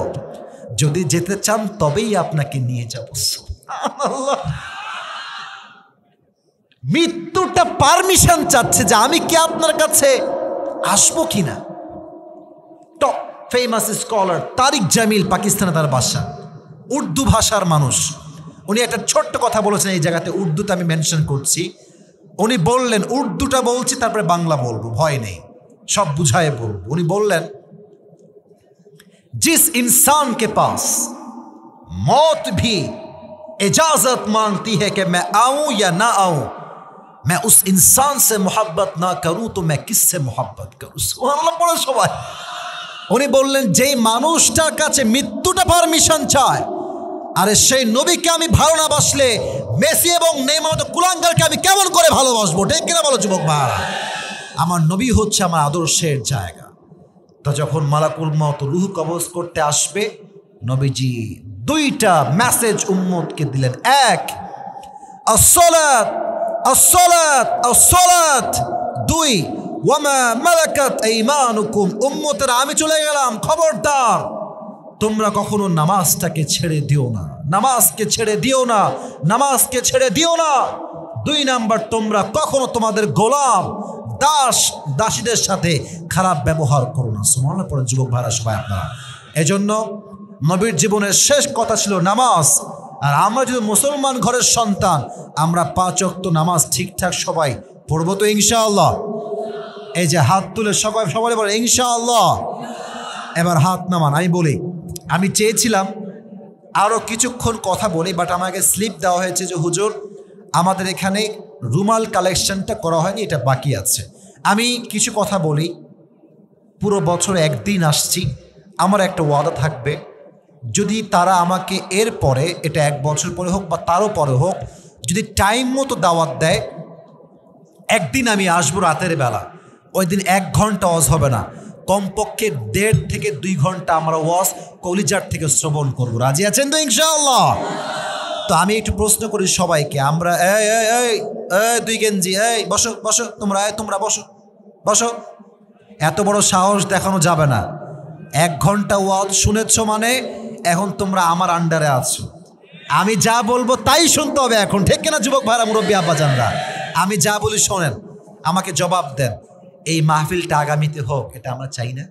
যদি যেতে চান তবেই আপনাকে নিয়ে যাব। সুবহানাল্লাহ। মৃত্যুটা পারমিশন চাচ্ছে যে আমি কি আপনার কাছে আসবো কিনা। টপ ফেমাস স্কলার তারিক জামিল, পাকিস্তানে তার বাসা, উর্দু ভাষার মানুষ। উনি একটা ছোট্ট কথা বলেছেন এই জায়গাতে, উর্দুতে আমি মেনশন করছি। উনি বললেন, উর্দুটা বলছি তারপরে বাংলা বলবো, ভয় নেই, সব বুঝায় বলবো। উনি বললেন, जिस इंसान के पास मौत भी इजाजत मांगती है कि मैं आऊं या ना आऊं, मैं उस इंसान से मोहब्बत ना करूं तो मैं किससे मोहब्बत करूं। सुबहानाल्लाह পড়ে সবাই। উনি বললেন, যেই মানুষটার কাছে মৃত্যুটা পারমিশন চায়, আরে সেই নবীকে আমি ভালো না বাসলে মেসি এবং নেইমার মতো কুলাঙ্গারকে আমি কেমন করে ভালোবাসবো? ঠিক কিনা বলো যুবক ভাইরা? আমার নবী হচ্ছে আমার আদর্শের জায়গা। তো যখন মালাকুল মউত রূহ কবজ করতে আসবে, নবীজি দুইটা মেসেজ উম্মতকে দিলেন। এক, আসসালাত আসসালাত আসসালাত। দুই, ওয়ামা মালাকাত আইমানুকুম। উম্মতেরা আমি চলে গেলাম, খবরদার তোমরা কখনো নামাজটাকে ছেড়ে দিও না, নামাজকে ছেড়ে দিও না, নামাজকে ছেড়ে দিও না। দুই নাম্বার, তোমরা কখনো তোমাদের গোলাম দাস দাসীদের সাথে খারাপ ব্যবহার করো না। সুবহানাল্লাহ পড়েন যুবক ভাইরা সবাই আপনারা। এজন্য নবীর জীবনের শেষ কথা ছিল নামাজ। আর আমরা যদি মুসলমান ঘরের সন্তান, আমরা 5 ওয়াক্ত নামাজ ঠিকঠাক সবাই পড়বো তো ইনশাআল্লাহ। এই যে হাত তুলে সবাই সবাই বলে ইনশাআল্লাহ। এবার হাত নামান। আমি বলি, আমি চেয়েছিলাম আরও কিছুক্ষণ কথা বলি, বাট আমাকে স্লিপ দেওয়া হয়েছে যে হুজুর আমাদের এখানে রুমাল কালেকশনটা করা হয়নি, এটা বাকি আছে। আমি কিছু কথা বলি। পুরো বছর একদিন আসছি, আমার একটা ওয়াদা থাকবে, যদি তারা আমাকে এর পরে, এটা 1 বছর পরে হোক বা তারও পরে হোক, যদি টাইম মতো দাওয়াত দেয়, একদিন আমি আসবো রাতের বেলা। ওই দিন 1 ঘন্টা ওয়াজ হবে না, কমপক্ষে 1.5 থেকে 2 ঘন্টা আমরা ওয়াজ কলিজার থেকে শ্রবণ করবো। রাজি আছেন তো ইনশাআল্লাহ? তো আমি একটু প্রশ্ন করি সবাইকে, আমরা এই এই এই এই 2 গেঞ্জি, এই বসো বসো, তোমরা বসো বসো। এত বড় সাহস দেখানো যাবে না। 1 ঘন্টা ওয়াজ শুনেছ মানে এখন তোমরা আমার আন্ডারে আছো। আমি যা বলবো তাই শুনতে হবে এখন, ঠিক কিনা যুবক ভাইরা, মুরব্বী আব্বাজানরা? আমি যা বলি শোনেন, আমাকে জবাব দেন। এই মাহফিলটা আগামীতে হোক, এটা আমরা চাই না?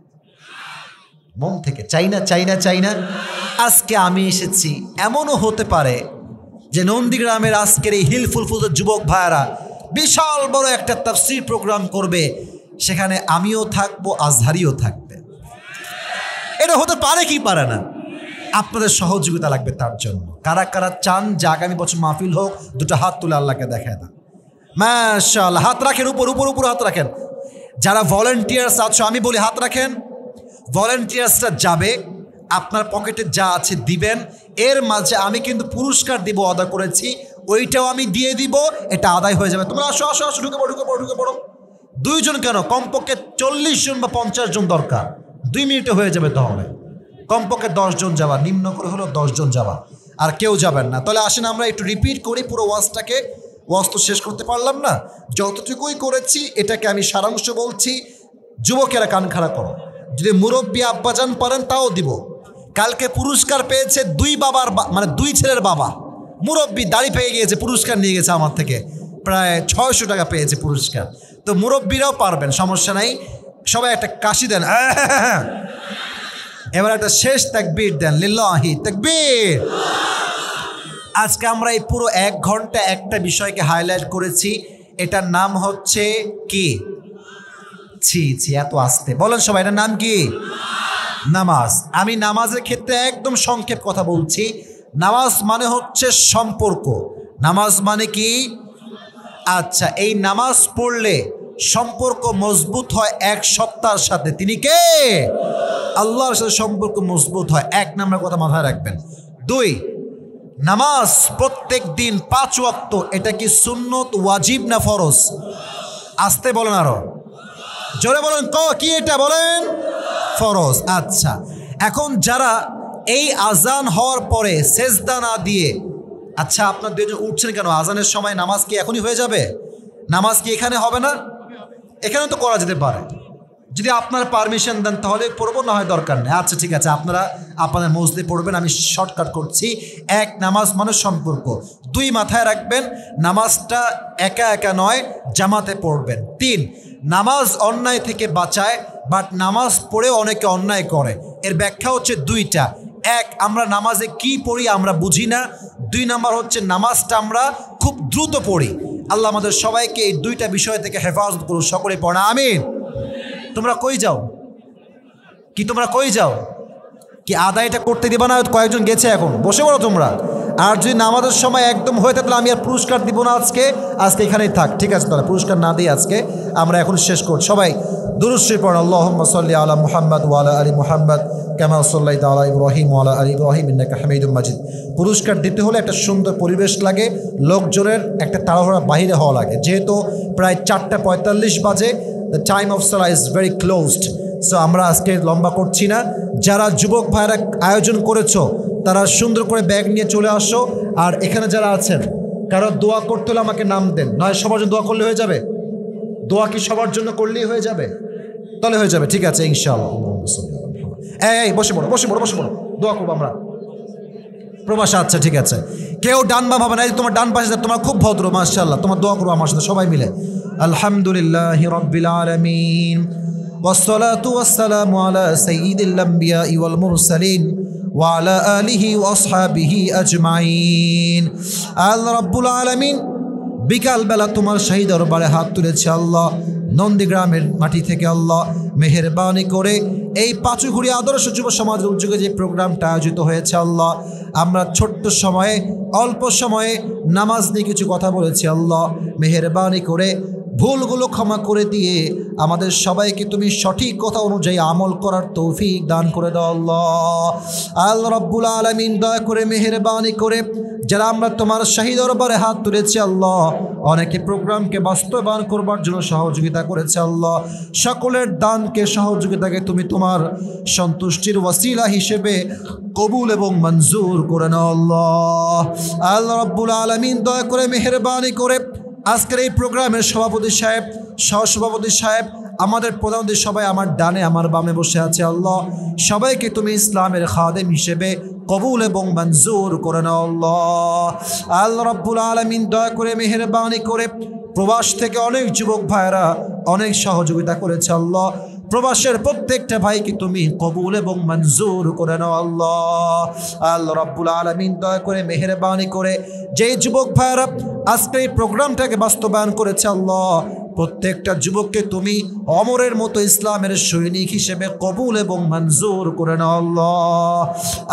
মন থেকে চাই না, চাই না, চাই না। আজকে আমি এসেছি, এমনও হতে পারে যে নন্দীগ্রামের আজকের এই হিলফুল ফুলের যুবক ভাইয়ারা বিশাল বড় একটা তাফসীর প্রোগ্রাম করবে, সেখানে আমিও থাকবো, আজহারিও থাকবে। এটা হতে পারে কি পারে না? আপনাদের সহযোগিতা লাগবে তার জন্য। কারা কারা চান যে আগামী বছর মাহফিল হোক, 2টা হাত তুলে আল্লাহকে দেখায় দেন। মাশাআল্লাহ, হাত রাখেন, উপর উপর উপর হাত রাখেন। যারা ভলেন্টিয়ার্স আছো আমি বলি হাত রাখেন। ভলেন্টিয়ার্সরা যাবে, আপনার পকেটে যা আছে দিবেন, এর মাঝে আমি কিন্তু পুরস্কার দিব, অর্ডার করেছি, ওইটাও আমি দিয়ে দিব, এটা আদায় হয়ে যাবে। তোমরা আসো আসো আসো, ঢুকে পড়ো ঢুকে পড়ো ঢুকে পড়ো। 2 জন কেন, কমপক্ষে 40 জন বা 50 জন দরকার, 2 মিনিটে হয়ে যাবে। তাহলে কমপক্ষে 10 জন যাবা, নিম্ন করে হলো 10 জন যাবা, আর কেউ যাবেন না। তাহলে আসেন আমরা একটু রিপিট করি পুরো ওয়াজটাকে। ওয়াজ তো শেষ করতে পারলাম না, যতটুকুই করেছি এটাকে আমি সারাংশ বলছি। যুবকেরা কান খাড়া করো, যদি মুরব্বী আব্বাজান পারেন তাও দিব। কালকে পুরস্কার পেয়েছে 2 বাবার মানে 2 ছেলের বাবা, মুরব্বী দাড়ি পেয়ে গিয়েছে, পুরস্কার নিয়ে গেছে আমার থেকে, প্রায় 600 টাকা পেয়েছে পুরস্কার। তো মুরব্বীরাও পারবেন, সমস্যা নাই। সবাই একটা কাশি দেন, এবার একটা শেষ তাকবীর দেন, লিল্লাহি তাকবীর। আজকে আমরা এই পুরো 1 ঘন্টা একটা বিষয়কে হাইলাইট করেছি, এটার নাম হচ্ছে কি? ছি ছি, এত আস্তে বলেন সবাই, এটার নাম কি? নামাজ। আমি নামাজের ক্ষেত্রে একদম সংক্ষেপ কথা বলছি। নামাজ মানে হচ্ছে সম্পর্ক। নামাজ মানে কি? আচ্ছা, এই নামাজ পড়লে সম্পর্ক মজবুত হয় এক সত্তার সাথে। তিনি কে? আল্লাহর সাথে সম্পর্ক মজবুত হয়। 1 নম্বর কথা মাথায় রাখবেন। 2, নামাজ প্রত্যেক দিন 5 ওয়াক্ত, এটা কি সুন্নত, ওয়াজিব না ফরজ? আস্তে বলেন, আরো জোরে বলেন, কি এটা বলেন? ফরজ। আচ্ছা, এখন যারা এই আজান হওয়ার পরে সেজদা না দিয়ে, আচ্ছা আপনার 2 জন উঠছেন কেন? আজানের সময় নামাজ কি এখনই হয়ে যাবে? নামাজ কি এখানে হবে না? এখানে তো করা যেতে পারে, যদি আপনার পারমিশন দেন তাহলে পড়বো, না হয় দরকার নেই। আচ্ছা ঠিক আছে, আপনারা আপনাদের মসজিদে পড়বেন, আমি শর্টকাট করছি। 1, নামাজ মানে সম্পর্ক। 2, মাথায় রাখবেন নামাজটা একা একা নয়, জামাতে পড়বেন। 3, নামাজ অন্যায় থেকে বাঁচায়, বাট নামাজ পড়েও অনেকে অন্যায় করে। এর ব্যাখ্যা হচ্ছে 2টা। 1, আমরা নামাজে কি পড়ি আমরা বুঝি না। 2 নাম্বার হচ্ছে নামাজটা আমরা খুব দ্রুত পড়ি। আল্লাহ আমাদের সবাইকে এই 2টা বিষয় থেকে হেফাজত করুন, সকলে পড়া আমিন। তোমরা কই যাও? কি তোমরা কই যাও? কি আদায়টা করতে দিবা না? কয়েকজন গেছে, এখন বসে পড়ো তোমরা। আর যদি নামাজের সময় একদম হয়ে থাকলে আমি আর পুরস্কার দিব না আজকে এখানেই থাক। ঠিক আছে, তাহলে পুরস্কার না দিই আজকে, আমরা এখন শেষ করছি। সবাই দুরূদ শরীফ পড়ুন। আল্লাহুম্মা সাল্লি আলা মুহাম্মাদ ওয়া আলা আলি মুহাম্মাদ কামা সাল্লাইতা আলা ইব্রাহিম ওয়া আলা আলি ইব্রাহিম ইন্নাকা হামিদুম মাজিদ। পুরস্কার দিতে হলে একটা সুন্দর পরিবেশ লাগে, লোকজনের একটা তাড়াহুড়া বাহিরে হওয়া লাগে। যেহেতু প্রায় 4:45 বাজে, the time of Salah is very closed. So আমরা আজকে লম্বা করছি না। যারা যুবক ভাইরা আয়োজন করেছো তারা সুন্দর করে ব্যাগ নিয়ে চলে আসো। আর এখানে যারা আছেন, কারো দোয়া করতে হলে আমাকে নাম দেন, নয় সবার জন্য দোয়া করলে হয়ে যাবে। দোয়া কি সবার জন্য করলেই হয়ে যাবে? তাহলে হয়ে যাবে, ঠিক আছে ইনশাআল্লাহ। এই বসে পড়ো, বসে পড়ো, বসে পড়ো, দোয়া করবো আমরা প্রবাসে। আচ্ছা ঠিক আছে, কেউ ডান বা ভাবে না, তোমার ডান পাশে, তোমার খুব ভদ্র মাশাআল্লাহ, তোমার দোয়া করবো আমার সাথে সবাই মিলে। আলহামদুলিল্লাহি রাব্বিল আলামিন ওয়াসসালাতু ওয়াসসালামু আলা সাইয়্যিদিল আমবিয়াই ওয়াল মুরসালিন ওয়া আলা আলিহি ওয়া আসহাবিহি আজমাইন। আল্লাহ রাব্বুল আলামিন বিকালবেলা তোমার শাহী দরবারে হাত তুলেছে আল্লাহ, নন্দীগ্রামের মাটি থেকে। আল্লাহ মেহেরবানি করে এই পাঁচুঘুরি আদর্শ যুব সমাজ উদ্যোগে যে প্রোগ্রামটা আয়োজিত হয়েছে আল্লাহ, আমরা ছোট্ট সময়ে অল্প সময়ে নামাজ নিয়ে কিছু কথা বলেছি আল্লাহ, মেহেরবানি করে ভুলগুলো ক্ষমা করে দিয়ে আমাদের সবাইকে তুমি সঠিক কথা অনুযায়ী আমল করার তৌফিক দান করে দাও আল্লাহ। আল্লাহ রাব্বুল আলামিন দয়া করে মেহেরবানি করে যারা আমরা তোমার শাহী দরবারে হাত তুলেছি আল্লাহ, অনেকে প্রোগ্রামকে বাস্তবায়ন করবার জন্য সহযোগিতা করেছে আল্লাহ, সকলের দানকে সহযোগিতাকে তুমি তোমার সন্তুষ্টির ওয়াসিলা হিসেবে কবুল এবং মঞ্জুর করে নাও আল্লাহ। আল্লাহ রাব্বুল আলামিন দয়া করে মেহেরবানি করে আজকের এই প্রোগ্রামের সভাপতি সাহেব, সহসভাপতি সাহেব, আমাদের প্রধান অতিথি সবাই আমার ডানে আমার বামে বসে আছে আল্লাহ, সবাইকে তুমি ইসলামের খাদেম হিসেবে কবুল এবং মঞ্জুর করে নাও আল্লাহ। আল্লাহ রাব্বুল আলামিন দয়া করে মেহেরবানি করে প্রবাস থেকে অনেক যুবক ভাইরা অনেক সহযোগিতা করেছে আল্লাহ, প্রবাসের প্রত্যেকটা ভাইকে তুমি কবুল এবং মঞ্জুর করে নাও আল্লাহ। আল্লাহ রাব্বুল আলামিন দয়া করে মেহেরবানি করে যেই যুবক ভাইরা আজকে এই প্রোগ্রামটাকে বাস্তবায়ন করেছে আল্লাহ, প্রত্যেকটা যুবককে তুমি অমরের মতো ইসলামের সৈনিক হিসেবে কবুল এবং মঞ্জুর করে নাও আল্লাহ।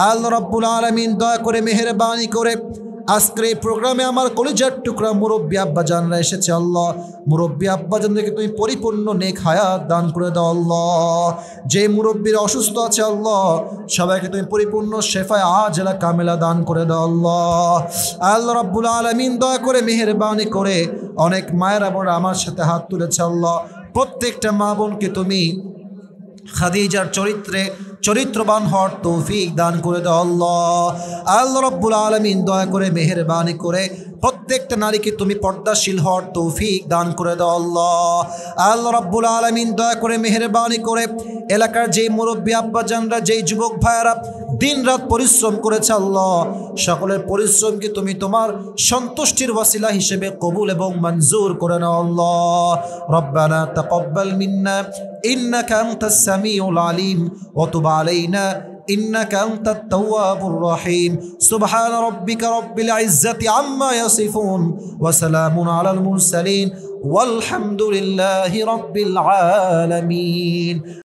আল্লাহ রাব্বুল আলামিন দয়া করে মেহেরবানি করে আজকের এই প্রোগ্রামে আমার কলিজার টুকরা মুরব্বী আব্বাজানরা এসেছে আল্লাহ, মুরব্বী আব্বাজানদেরকে তুমি পরিপূর্ণ নেক হায়াত দান করে দাও আল্লাহ। যে মুরব্বীরা অসুস্থ আছে আল্লাহ, সবাইকে তুমি পরিপূর্ণ শেফায়ে আজলা কামেলা দান করে দাও আল্লাহ। আল্লাহ রাব্বুল আলামিন দয়া করে মেহেরবানি করে, অনেক মায়েরা বোনেরা আমার সাথে হাত তুলেছে আল্লাহ, প্রত্যেকটা মা বোনকে তুমি খাদিজার চরিত্রবান হওয়ার তৌফিক দান করে দাও আল্লাহ। আল্লাহ রাব্বুল আলামিন দয়া করে মেহেরবানি করে প্রত্যেকটা নারীকে তুমি পর্দাশীল হওয়ার তৌফিক দান করে দাও আল্লাহ। আল্লাহ রাব্বুল আলামিন দয়া করে মেহেরবানি করে এলাকার যেই মুরব্বী আব্বাজানরা, যেই যুবক ভাইয়েরা দিন রাত পরিশ্রম করেছে আল্লাহ, সকলের পরিশ্রমকে তুমি তোমার সন্তুষ্টির ওয়াসিলা হিসেবে কবুল এবং মঞ্জুর করে নাও আল্লাহ। রব্বানা তাকাব্বাল মিন্না ইন্নাকা আনতাস সামিউল আলিম ওয়া তুব আলাইনা إنك أنت التواب الرحيم سبحان ربك رب العزة عما يصفون وسلام على المرسلين والحمد لله رب العالمين